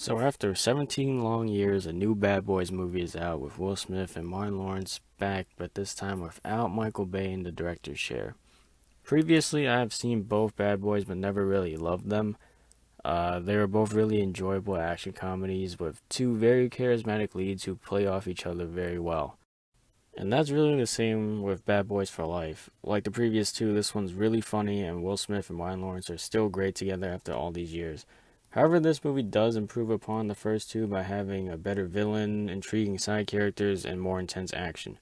So after 17 long years, a new Bad Boys movie is out with Will Smith and Martin Lawrence back, but this time without Michael Bay in the director's chair. Previously, I have seen both Bad Boys but never really loved them. They were both really enjoyable action comedies with two very charismatic leads who play off each other very well. And that's really the same with Bad Boys for Life. Like the previous two, this one's really funny, and Will Smith and Martin Lawrence are still great together after all these years. However, this movie does improve upon the first two by having a better villain, intriguing side characters, and more intense action.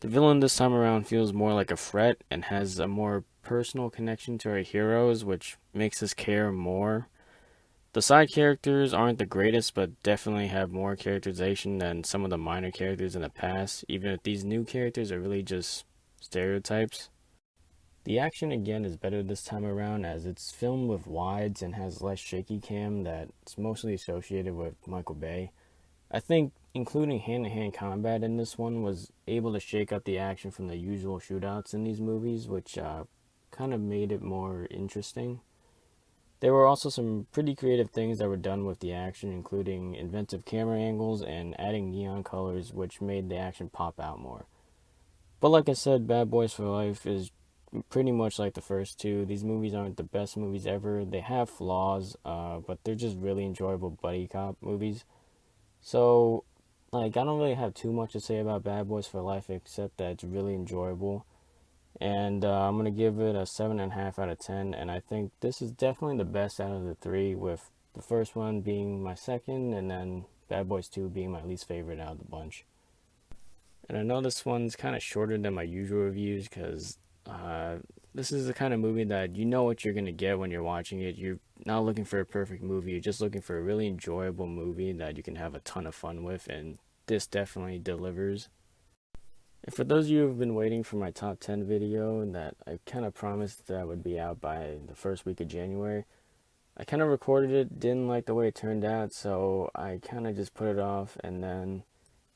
The villain this time around feels more like a threat and has a more personal connection to our heroes, which makes us care more. The side characters aren't the greatest, but definitely have more characterization than some of the minor characters in the past, even if these new characters are really just stereotypes. The action again is better this time around as it's filmed with wides and has less shaky cam that's mostly associated with Michael Bay. I think including hand-to-hand combat in this one was able to shake up the action from the usual shootouts in these movies, which kind of made it more interesting. There were also some pretty creative things that were done with the action, including inventive camera angles and adding neon colors, which made the action pop out more. But like I said, Bad Boys for Life is pretty much like the first two. These movies aren't the best movies ever. They have flaws, but they're just really enjoyable buddy cop movies. So, like, I don't really have too much to say about Bad Boys for Life except that it's really enjoyable. And I'm gonna give it a 7.5 out of 10. And I think this is definitely the best out of the three, with the first one being my second, and then Bad Boys 2 being my least favorite out of the bunch. And I know this one's kind of shorter than my usual reviews because this is the kind of movie that you know what you're going to get when you're watching it. You're not looking for a perfect movie, you're just looking for a really enjoyable movie that you can have a ton of fun with, and this definitely delivers. And for those of you who've been waiting for my top 10 video that I kind of promised that would be out by the first week of January, I kind of recorded it, didn't like the way it turned out, so I kind of just put it off, and then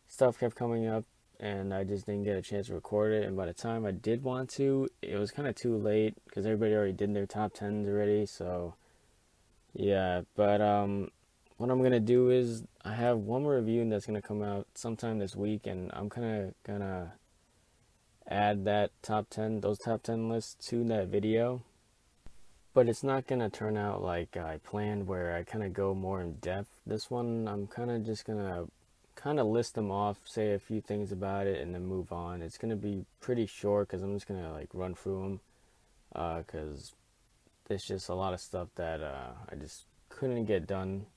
stuff kept coming up and I just didn't get a chance to record it. And by the time I did want to, it was kind of too late because everybody already did their top tens already. So yeah, but what I'm gonna do is I have one more review that's gonna come out sometime this week, and I'm kind of gonna add that those top 10 lists to that video. But it's not gonna turn out like I planned, where I kind of go more in depth. This one, I'm kind of just gonna kind of list them off, say a few things about it, and then move on. It's gonna be pretty short because I'm just gonna like run through them because there's just a lot of stuff that I just couldn't get done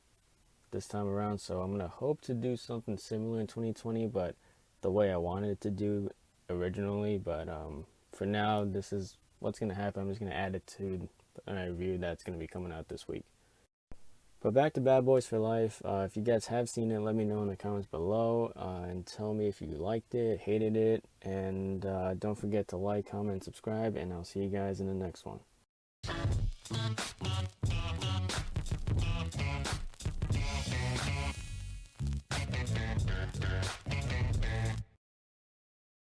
this time around. So I'm gonna hope to do something similar in 2020, but the way I wanted it to do originally. But for now, this is what's gonna happen. I'm just gonna add it to a review that's gonna be coming out this week. But back to Bad Boys for Life. If you guys have seen it, let me know in the comments below and tell me if you liked it, hated it, and don't forget to like, comment, and subscribe, and I'll see you guys in the next one.